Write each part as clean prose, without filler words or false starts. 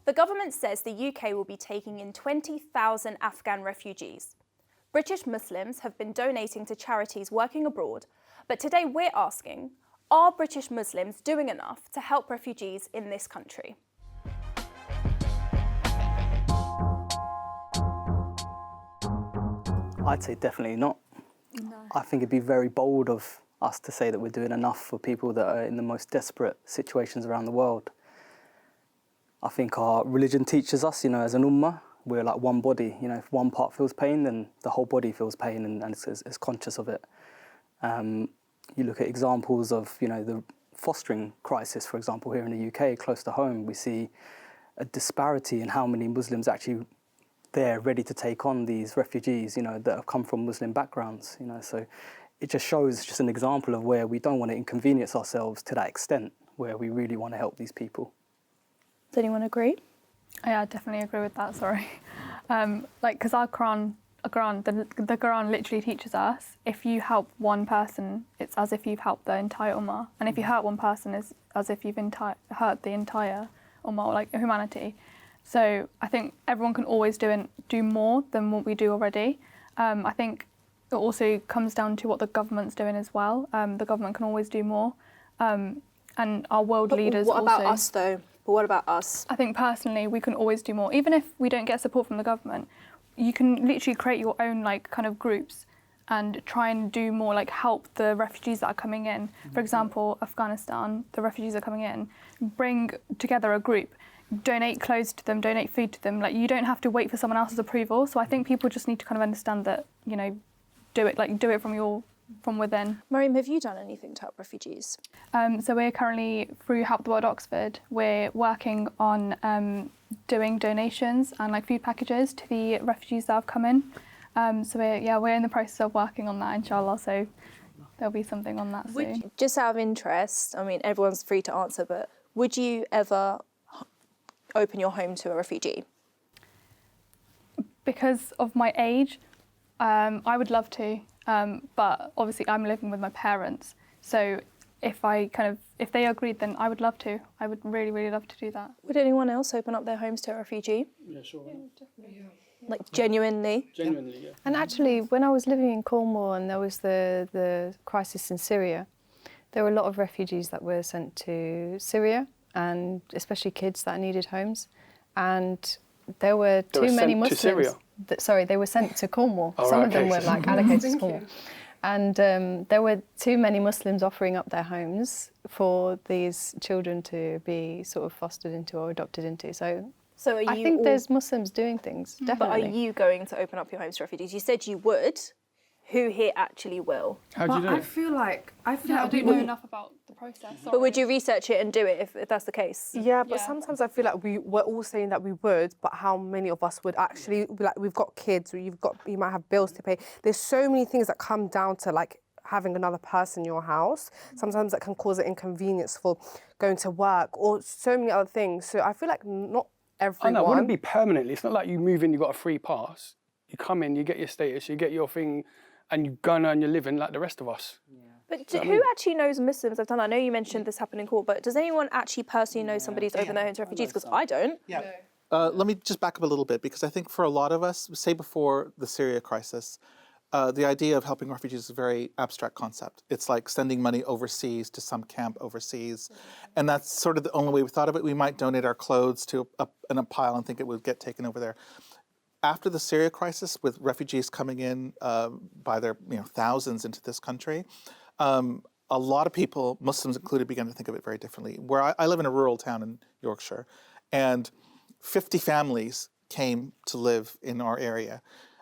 The government says the UK will be taking in 20,000 Afghan refugees. British Muslims have been donating to charities working abroad, but today we're asking, are British Muslims doing enough to help refugees in this country? I'd say definitely not. No. I think it'd be very bold of us to say that we're doing enough for people that are in the most desperate situations around the world. I think our religion teaches us, as an ummah, we're like one body. If one part feels pain, then the whole body feels pain and is conscious of it. You look at examples of, the fostering crisis, for example, here in the UK, close to home, we see a disparity in how many Muslims actually there ready to take on these refugees, that have come from Muslim backgrounds, So it just shows just an example of where we don't want to inconvenience ourselves to that extent, where we really want to help these people. Does anyone agree? Yeah, I definitely agree with that, sorry. Because the Quran literally teaches us, if you help one person, it's as if you've helped the entire ummah. And if you hurt one person, it's as if you've hurt the entire ummah, like humanity. So I think everyone can always do more than what we do already. I think it also comes down to what the government's doing as well. The government can always do more. And our world leaders also. What about us though? But what about us? I think personally we can always do more. Even if we don't get support from the government, you can literally create your own kind of groups and try and do more, help the refugees that are coming in. For example, Afghanistan, the refugees are coming in. Bring together a group. Donate clothes to them, donate food to them. You don't have to wait for someone else's approval. So I think people just need to kind of understand that, do it from within. Mariam, have you done anything to help refugees? So we're currently, through Help the World Oxford, we're working on doing donations and food packages to the refugees that have come in. So we're in the process of working on that, inshallah. So there'll be something on that soon. Just out of interest, I mean, everyone's free to answer, but would you ever open your home to a refugee? Because of my age, I would love to, but obviously I'm living with my parents. So if they agreed, then I would love to. I would really, really love to do that. Would anyone else open up their homes to a refugee? Yeah, sure. Yeah, definitely. Yeah. Genuinely? Genuinely, yeah. And actually, when I was living in Cornwall and there was the crisis in Syria, there were a lot of refugees that were sent to Syria, and especially kids that needed homes. And there were too many Muslims. To Syria? They were sent to Cornwall. Oh, Some right, of them okay. were allocated to Cornwall. And there were too many Muslims offering up their homes for these children to be sort of fostered into or adopted into. So I think there's Muslims doing things, definitely. But are you going to open up your homes to refugees? You said you would. Who here actually will? How do you do it? I feel like I don't know enough about the process. Sorry. But would you research it and do it if that's the case? Yeah, but sometimes I feel like we're all saying that we would, but how many of us would actually be we've got kids, or you might have bills to pay. There's so many things that come down to having another person in your house. Sometimes that can cause an inconvenience for going to work or so many other things. So I feel like not everyone. I know, it wouldn't be permanently. It's not like you move in, you've got a free pass. You come in, you get your status, you get your thing, and you go and earn your living like the rest of us. Yeah. But who actually knows Muslims have done that? I know you mentioned this happened in court, but does anyone actually personally know somebody who's opened their home to refugees? Because I don't. Yeah. Let me just back up a little bit, because I think for a lot of us, say before the Syria crisis, the idea of helping refugees is a very abstract concept. It's like sending money overseas to some camp overseas. And that's sort of the only way we thought of it. We might donate our clothes to a pile and think it would get taken over there. After the Syria crisis, with refugees coming in by their thousands into this country, a lot of people, Muslims included, began to think of it very differently. Where I live in a rural town in Yorkshire, and 50 families came to live in our area.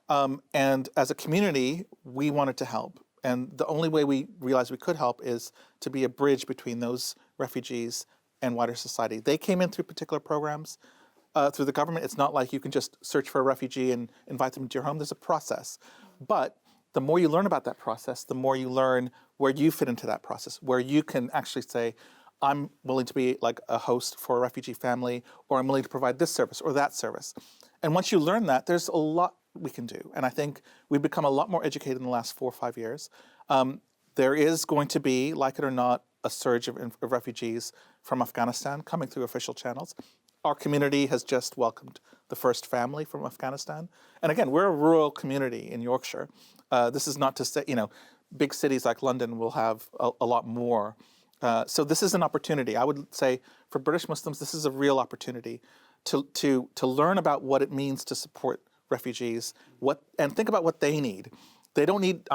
And as a community, we wanted to help. And the only way we realized we could help is to be a bridge between those refugees and wider society. They came in through particular programs. Through the government. It's not like you can just search for a refugee and invite them into your home. There's a process. But the more you learn about that process, the more you learn where you fit into that process, where you can actually say, I'm willing to be like a host for a refugee family, or I'm willing to provide this service or that service. And once you learn that, there's a lot we can do. And I think we've become a lot more educated in the last 4 or 5 years. There is going to be, like it or not, a surge of refugees from Afghanistan coming through official channels. Our community has just welcomed the first family from Afghanistan. And again, we're a rural community in Yorkshire. This is not to say, big cities like London will have a lot more. So this is an opportunity. I would say for British Muslims, this is a real opportunity to learn about what it means to support refugees, and think about what they need. They don't need.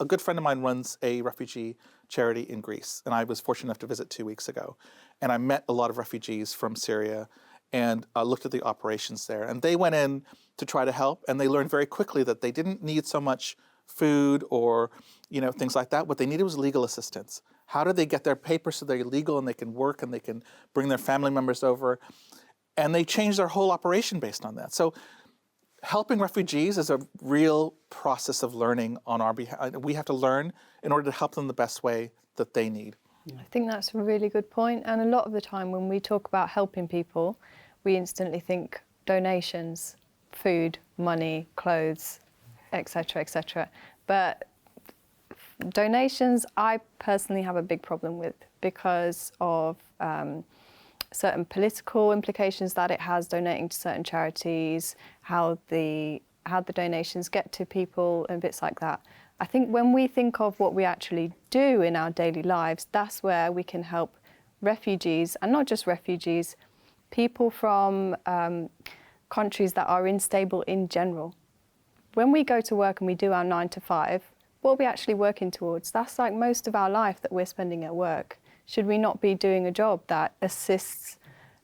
A good friend of mine runs a refugee charity in Greece, and I was fortunate enough to visit 2 weeks ago, and I met a lot of refugees from Syria, and looked at the operations there, and they went in to try to help, and they learned very quickly that they didn't need so much food or things like that. What they needed was legal assistance. How do they get their papers so they're legal and they can work and they can bring their family members over? And they changed their whole operation based on that. So helping refugees is a real process of learning on our behalf. We have to learn in order to help them the best way that they need. I think that's a really good point. And a lot of the time when we talk about helping people, we instantly think donations, food, money, clothes, etc., etc. But donations, I personally have a big problem with because of certain political implications that it has, donating to certain charities, how the donations get to people and bits like that. I think when we think of what we actually do in our daily lives, that's where we can help refugees, and not just refugees, people from countries that are unstable in general. When we go to work and we do our 9 to 5, what are we actually working towards? That's like most of our life that we're spending at work. Should we not be doing a job that assists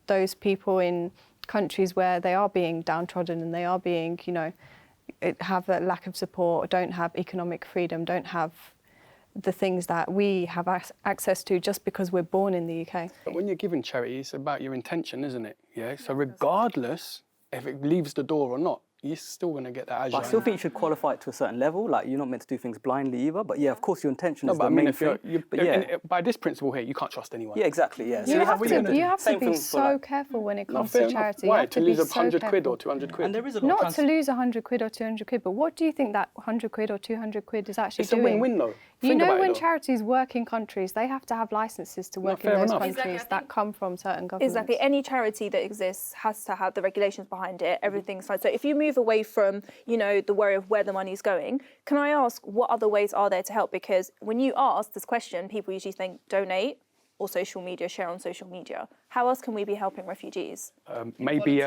those people in countries where they are being downtrodden and they are being, have a lack of support, don't have economic freedom, don't have the things that we have access to just because we're born in the UK? But when you're giving charity, it's about your intention, isn't it? Yeah. So regardless if it leaves the door or not, you're still going to get that ajr. But I still think you should qualify it to a certain level. Like, you're not meant to do things blindly either. But yeah, of course, your intention is the main thing. But yeah, by this principle here, you can't trust anyone. yeah, exactly. Yeah. You have to same be thing for, so careful when it comes fair to enough. charity. Why? You have To be lose so 100 quid or careful. 200 quid? And there is a lot Not of to lose 100 quid or 200 quid, but what do you think that 100 quid or 200 quid is actually It's doing? a win-win though. You Think know, about it, when though. charities work in countries, they have to have licenses to work in fair those enough. countries that come from certain governments. Exactly. Any charity that exists has to have the regulations behind it. Everything's fine. So if you move away from, the worry of where the money's going, can I ask what other ways are there to help? Because when you ask this question, people usually think donate or social media, share on social media. How else can we be helping refugees? Maybe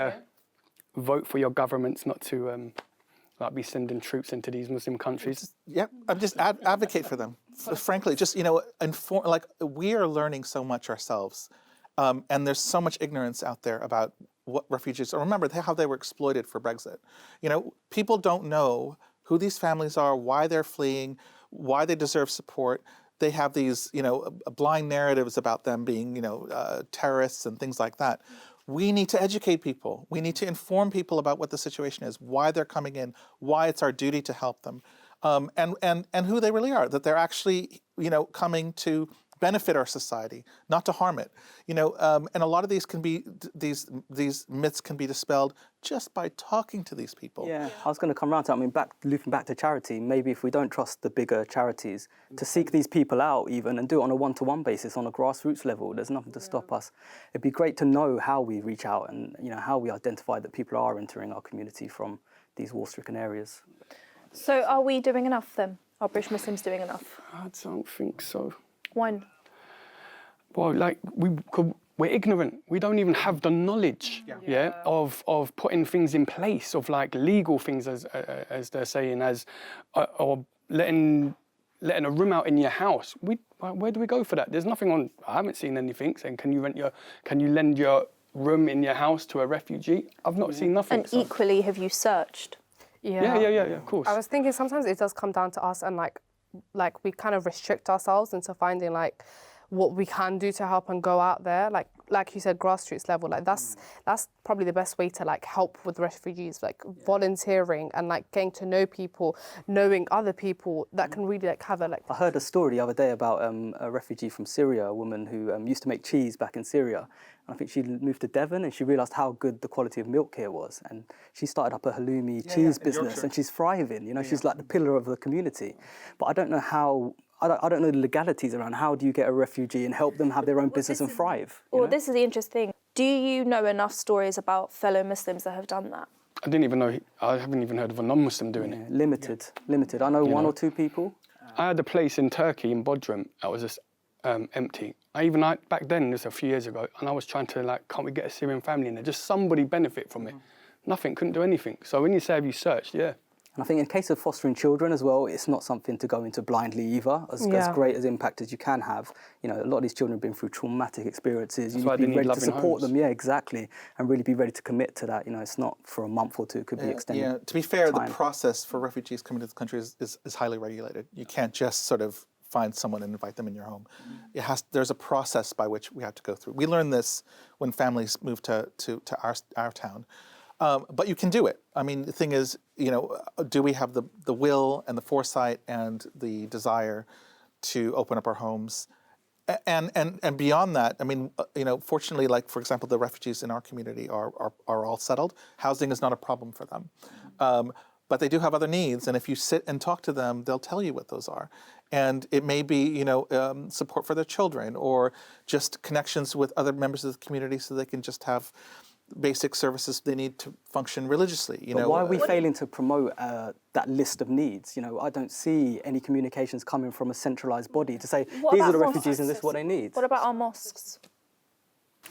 vote for your governments not to be sending troops into these Muslim countries. Yeah, I'm just advocate for them. Frankly, just inform. Like, we are learning so much ourselves, and there's so much ignorance out there about what refugees are. Remember how they were exploited for Brexit. People don't know who these families are, why they're fleeing, why they deserve support. They have these, blind narratives about them being, terrorists and things like that. We need to educate people. We need to inform people about what the situation is, why they're coming in, why it's our duty to help them, and who they really are, that they're actually, coming to benefit our society, not to harm it. And a lot of these can be, these myths can be dispelled just by talking to these people. Yeah, I was going to come around to that. Looping back to charity, maybe if we don't trust the bigger charities, to seek these people out even and do it on a one-to-one basis, on a grassroots level, there's nothing to stop us. It'd be great to know how we reach out and how we identify that people are entering our community from these war-stricken areas. So are we doing enough then? Are British Muslims doing enough? I don't think so. One. Well, we're ignorant. We don't even have the knowledge, of putting things in place, of legal things, as they're saying, or letting a room out in your house. Where do we go for that? There's nothing on. I haven't seen anything saying can you lend your room in your house to a refugee? I've not seen nothing. And equally, have you searched? Yeah, of course. I was thinking sometimes it does come down to us, and like we kind of restrict ourselves into finding what we can do to help and go out there, like you said, grassroots level. That's probably the best way to help with refugees, volunteering and getting to know people, knowing other people that can really have a I heard a story the other day about a refugee from Syria, a woman who used to make cheese back in Syria. And I think she moved to Devon and she realised how good the quality of milk here was. And she started up a halloumi cheese business and she's thriving. She's like the pillar of the community. But I don't know how I don't know the legalities around how do you get a refugee and help them have their own business and thrive. Well, this is the interesting thing. Do you know enough stories about fellow Muslims that have done that? I didn't even know, I haven't even heard of a non-Muslim doing it. Limited. I know one or two people. I had a place in Turkey, in Bodrum, that was just empty. Back then, this was a few years ago, and I was trying to like, can't we get a Syrian family in there? Just somebody benefit from it. Nothing, couldn't do anything. So when you say have you searched, yeah. And I think in case of fostering children as well, it's not something to go into blindly either. As great as impact as you can have, you know, a lot of these children have been through traumatic experiences. You need to be ready to support them, yeah, exactly, and really be ready to commit to that. You know, it's not for a month or two; it could be extended. Yeah, to be fair, the process for refugees coming to the country is highly regulated. You can't just sort of find someone and invite them in your home. There's a process by which we have to go through. We learned this when families moved to our town. But you can do it. I mean, the thing is, you know, do we have the will and the foresight and the desire to open up our homes? And beyond that, I mean, you know, fortunately, like, for example, the refugees in our community are all settled. Housing is not a problem for them. But they do have other needs. And if you sit and talk to them, they'll tell you what those are. And it may be, you know, support for their children or just connections with other members of the community so they can just have basic services they need to function religiously. You know, why are we failing to promote that list of needs? You know, I don't see any communications coming from a centralised body to say, these are the refugees and this is what they need. What about our mosques?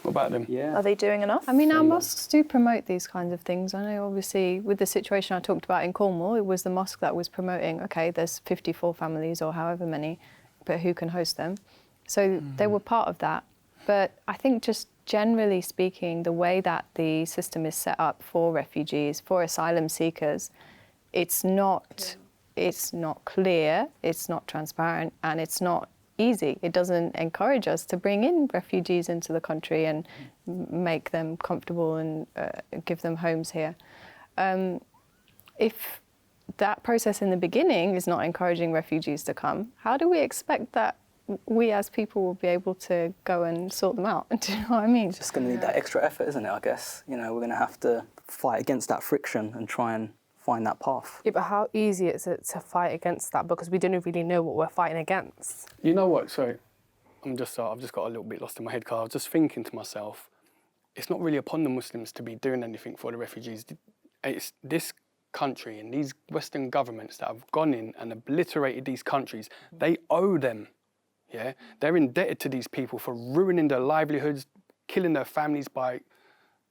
What about them? Yeah. Are they doing enough? I mean, our mosques do promote these kinds of things. I know, obviously, with the situation I talked about in Cornwall, it was the mosque that was promoting, okay, there's 54 families or however many, but who can host them? So they were part of that. But I think just generally speaking, the way that the system is set up for refugees, for asylum seekers, it's not clear, it's not transparent, and it's not easy. It doesn't encourage us to bring in refugees into the country and make them comfortable and give them homes here. If that process in the beginning is not encouraging refugees to come, how do we expect that we as people will be able to go and sort them out? Do you know what I mean? It's just going to need that extra effort, isn't it, I guess? You know, we're going to have to fight against that friction and try and find that path. Yeah, but how easy is it to fight against that? Because we don't really know what we're fighting against. You know what, sorry, I've just got a little bit lost in my head because I was just thinking to myself, it's not really upon the Muslims to be doing anything for the refugees. It's this country and these Western governments that have gone in and obliterated these countries. They owe them. Yeah, they're indebted to these people for ruining their livelihoods, killing their families by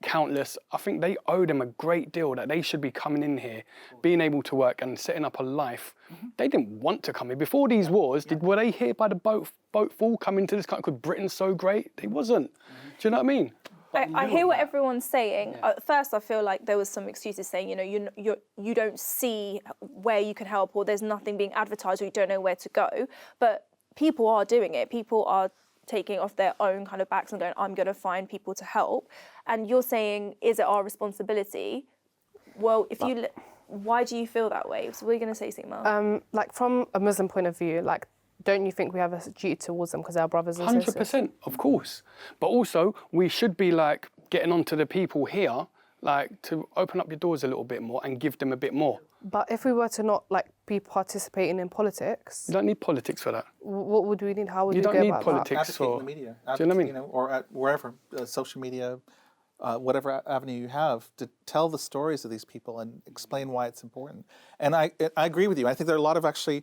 countless. I think they owe them a great deal that they should be coming in here, being able to work and setting up a life. They didn't want to come here. Before these wars, were they here by the boatful coming to this country because Britain's so great? They wasn't. Do you know what I mean? I hear what everyone's saying. At first, I feel like there was some excuses saying, you know, you don't see where you can help, or there's nothing being advertised, or you don't know where to go. But people are doing it. People are taking off their own kind of backs and going, I'm going to find people to help. And you're saying, is it our responsibility? Well, why do you feel that way? So we're going to say, Sigma. Like, from a Muslim point of view, like, don't you think we have a duty towards them because they're brothers and sisters? 100%, of course. But also, we should be, like, getting onto the people here, like, to open up your doors a little bit more and give them a bit more. But if we were to not, like, be participating in politics... You don't need politics for that. What would we need? How would we go about that? You don't need politics for... in the media. Do you know what I mean? You know, or at wherever, social media, whatever avenue you have, to tell the stories of these people and explain why it's important. And I agree with you. I think there are a lot of, actually,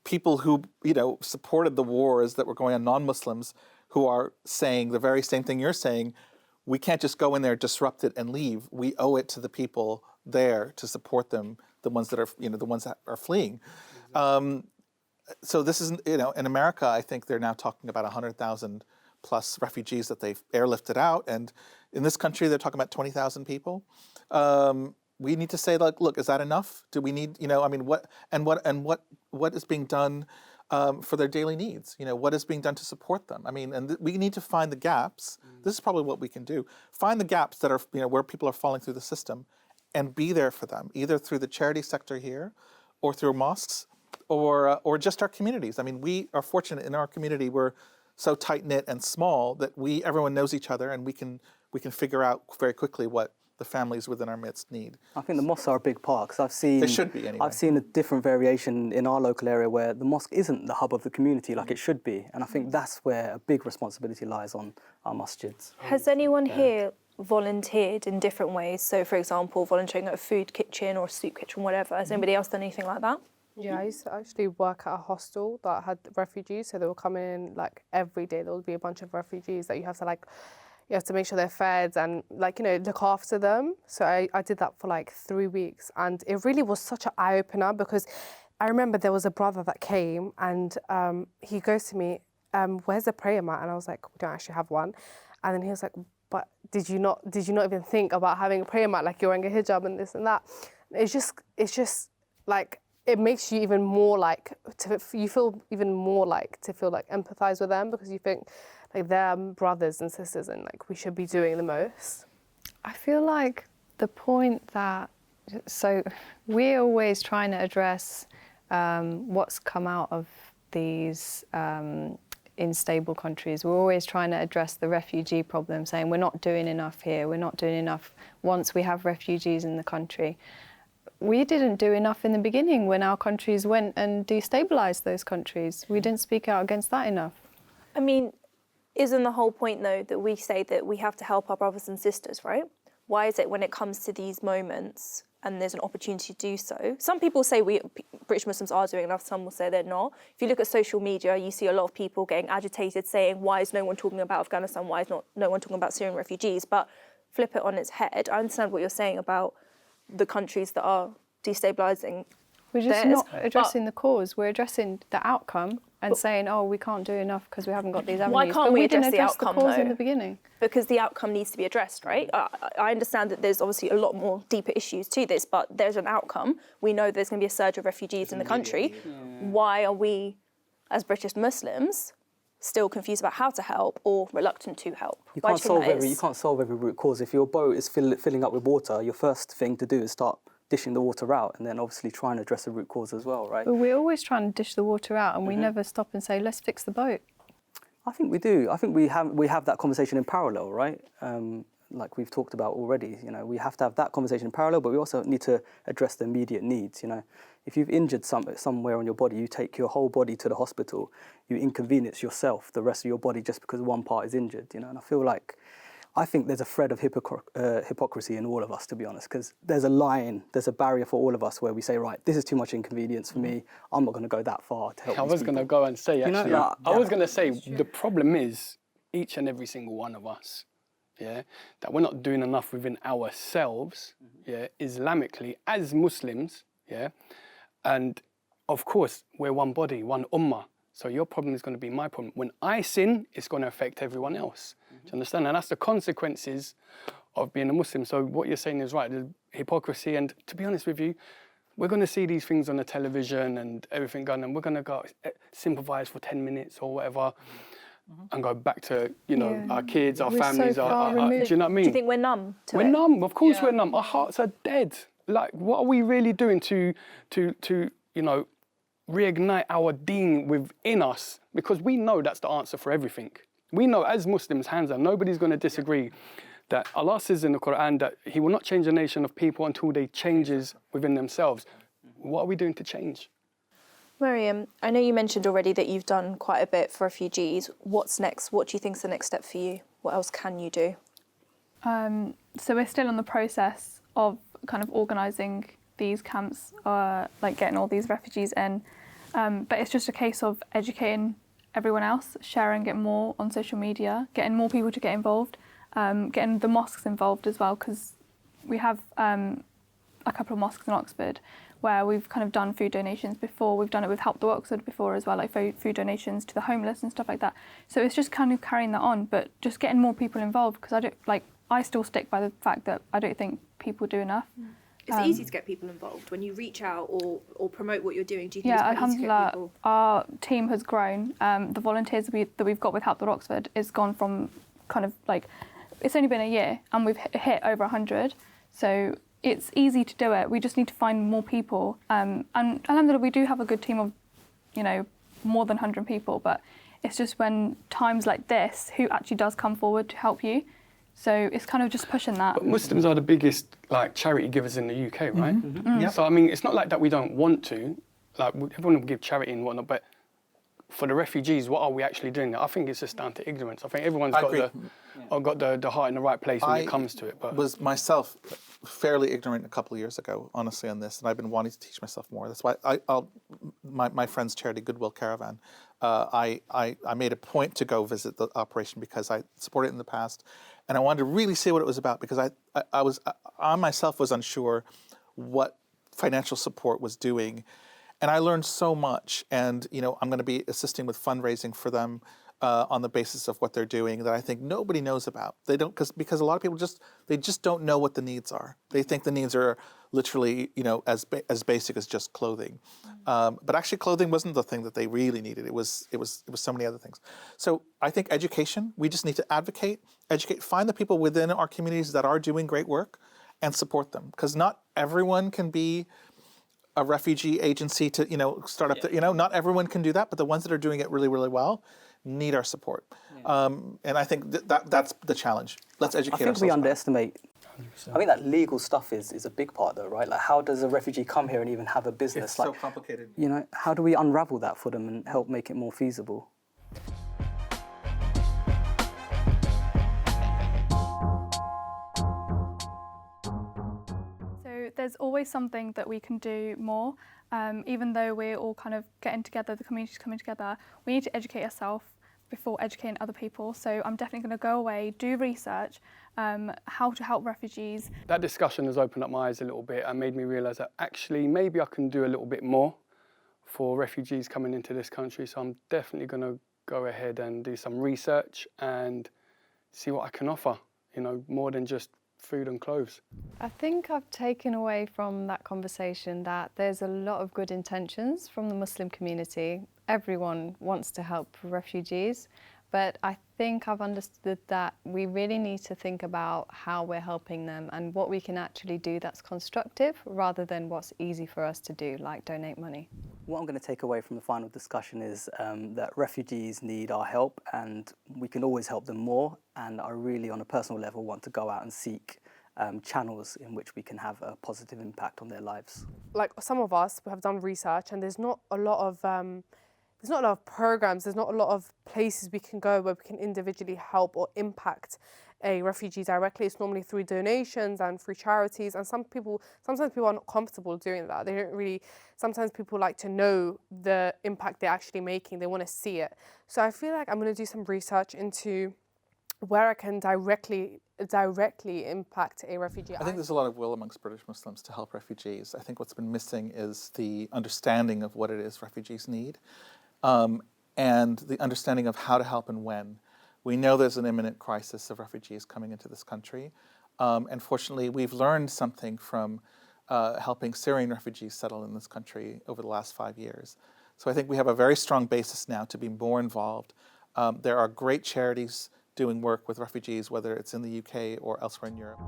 people who, you know, supported the wars that were going on, non-Muslims, who are saying the very same thing you're saying. We can't just go in there, disrupt it, and leave. We owe it to the people there to support them, the ones that are, you know, the ones that are fleeing. So this is, you know, in America, I think they're now talking about 100,000 plus refugees that they've airlifted out, and in this country, they're talking about 20,000 people. We need to say, like, look, is that enough? Do we need, you know, I mean, what is being done for their daily needs? You know, what is being done to support them? I mean, and we need to find the gaps. This is probably what we can do. Find the gaps that are, you know, where people are falling through the system, and be there for them, either through the charity sector here, or through mosques, or just our communities. I mean, we are fortunate in our community. We're so tight knit and small that everyone knows each other, and we can figure out very quickly what the families within our midst need. I think the mosques are a big part, because I've seen... They should be, anyway. I've seen a different variation in our local area where the mosque isn't the hub of the community like it should be. And I think that's where a big responsibility lies on our masjids. Has anyone here volunteered in different ways? So, for example, volunteering at a food kitchen or a soup kitchen, whatever. Has anybody else done anything like that? Yeah, I used to actually work at a hostel that had refugees, so they would come in like every day. There would be a bunch of refugees that you have to make sure they're fed and look after them. So I did that for like 3 weeks, and it really was such an eye opener, because I remember there was a brother that came and he goes to me, "Where's the prayer mat?" And I was like, "We don't actually have one." And then he was like, "But did you not even think about having a prayer mat? Like, you're wearing a hijab and this and that." It's just like, it makes you even more you feel even more to feel empathize with them, because you think like they're brothers and sisters and like we should be doing the most. I feel like the point that, so we're always trying to address what's come out of these unstable countries. We're always trying to address the refugee problem, saying we're not doing enough here, we're not doing enough once we have refugees in the country. We didn't do enough in the beginning when our countries went and destabilised those countries. We didn't speak out against that enough. I mean, isn't the whole point, though, that we say that we have to help our brothers and sisters, right? Why is it when it comes to these moments and there's an opportunity to do so? Some people say British Muslims are doing enough, some will say they're not. If you look at social media, you see a lot of people getting agitated, saying, why is no one talking about Afghanistan? Why is no one talking about Syrian refugees? But flip it on its head. I understand what you're saying about the countries that are destabilising. We're just not addressing the cause, we're addressing the outcome and saying, oh, we can't do enough because we haven't got these avenues. Why can't we address the outcome, cause though? in the beginning? Because the outcome needs to be addressed, right? I understand that there's obviously a lot more deeper issues to this, but there's an outcome. We know there's going to be a surge of refugees in the country. Why are we, as British Muslims, still confused about how to help or reluctant to help? You can't solve every root cause. If your boat is filling up with water, your first thing to do is start dishing the water out, and then obviously try and address the root cause as well, right? But we're always trying to dish the water out, and we never stop and say, let's fix the boat. I think we do. I think we have that conversation in parallel, right? Like we've talked about already, we have to have that conversation in parallel, but we also need to address the immediate needs, If you've injured somewhere on your body, you take your whole body to the hospital, you inconvenience yourself, the rest of your body, just because one part is injured, And I think there's a thread of hypocrisy in all of us, to be honest, because there's a barrier for all of us where we say, right, this is too much inconvenience for me, I'm not going to go that far to help. I was going to go and say, actually, I was going to say, the problem is each and every single one of us, that we're not doing enough within ourselves, Islamically, as Muslims, and of course, we're one body, one ummah. So your problem is going to be my problem. When I sin, it's going to affect everyone else. Do you understand? And that's the consequences of being a Muslim. So what you're saying is right, there's hypocrisy. And to be honest with you, we're going to see these things on the television and everything going, and we're going to go sympathise for 10 minutes or whatever and go back to, our kids, our families. Do you know what I mean? Do you think we're numb to it? We're numb. Of course we're numb. Our hearts are dead. Like, what are we really doing to reignite our deen within us? Because we know that's the answer for everything. We know as Muslims, hands down, nobody's going to disagree that Allah says in the Quran that He will not change a nation of people until they changes within themselves. What are we doing to change? Mariam, I know you mentioned already that you've done quite a bit for refugees. What's next? What do you think is the next step for you? What else can you do? So we're still in the process of kind of organising these camps, like getting all these refugees in. But it's just a case of educating everyone else, sharing it more on social media, getting more people to get involved, getting the mosques involved as well, because we have a couple of mosques in Oxford where we've kind of done food donations before. We've done it with Help the Oxford before as well, like food donations to the homeless and stuff like that. So it's just kind of carrying that on, but just getting more people involved, because I still stick by the fact that I don't think people do enough. It's easy to get people involved when you reach out or promote what you're doing. Do you think it's quite easy to get people? Our team has grown. The volunteers that we've got with Help the Oxford has gone from kind of like, it's only been a year and we've hit over 100. So it's easy to do it. We just need to find more people. And alhamdulillah, we do have a good team of, more than 100 people. But it's just when times like this, who actually does come forward to help you, So it's kind of just pushing that. But Muslims are the biggest like charity givers in the UK, right? Yep. So I mean, it's not like that we don't want to. Like everyone will give charity and whatnot, but for the refugees, what are we actually doing? I think it's just down to ignorance. I think everyone's got the heart in the right place when it comes to it. But I was myself fairly ignorant a couple of years ago, honestly, on this, and I've been wanting to teach myself more. That's why my friend's charity, Goodwill Caravan, I made a point to go visit the operation because I supported it in the past, and I wanted to really see what it was about because I myself was unsure what financial support was doing. And I learned so much, and I'm going to be assisting with fundraising for them on the basis of what they're doing that I think nobody knows about. They don't because a lot of people just don't know what the needs are. They think the needs are literally as basic as just clothing, but actually clothing wasn't the thing that they really needed. It was so many other things. So I think education. We just need to educate, find the people within our communities that are doing great work, and support them because not everyone can be a refugee agency to start up. Not everyone can do that, but the ones that are doing it really, really well need our support. And I think that's the challenge. Let's educate ourselves. I think we underestimate. 100%. I think that legal stuff is a big part, though, right? Like, how does a refugee come here and even have a business? It's so complicated. How do we unravel that for them and help make it more feasible? There's always something that we can do more. Even though we're all kind of getting together, the community's coming together, we need to educate ourselves before educating other people. So I'm definitely going to go away, do research, how to help refugees. That discussion has opened up my eyes a little bit and made me realise that actually maybe I can do a little bit more for refugees coming into this country. So I'm definitely going to go ahead and do some research and see what I can offer, more than just food and clothes. I think I've taken away from that conversation that there's a lot of good intentions from the Muslim community. Everyone wants to help refugees, but I think I've understood that we really need to think about how we're helping them and what we can actually do that's constructive rather than what's easy for us to do, like donate money. What I'm going to take away from the final discussion is that refugees need our help and we can always help them more, and I really, on a personal level, want to go out and seek channels in which we can have a positive impact on their lives. Like some of us have done research, and there's not a lot of programs, there's not a lot of places we can go where we can individually help or impact a refugee directly. It's normally through donations and through charities, and sometimes people are not comfortable doing that. They don't really, sometimes people like to know the impact they're actually making, they want to see it. So I feel like I'm going to do some research into where I can directly impact a refugee. I think there's a lot of will amongst British Muslims to help refugees. I think what's been missing is the understanding of what it is refugees need, and the understanding of how to help and when. We know there's an imminent crisis of refugees coming into this country. And fortunately, we've learned something from helping Syrian refugees settle in this country over the last 5 years. So I think we have a very strong basis now to be more involved. There are great charities doing work with refugees, whether it's in the UK or elsewhere in Europe.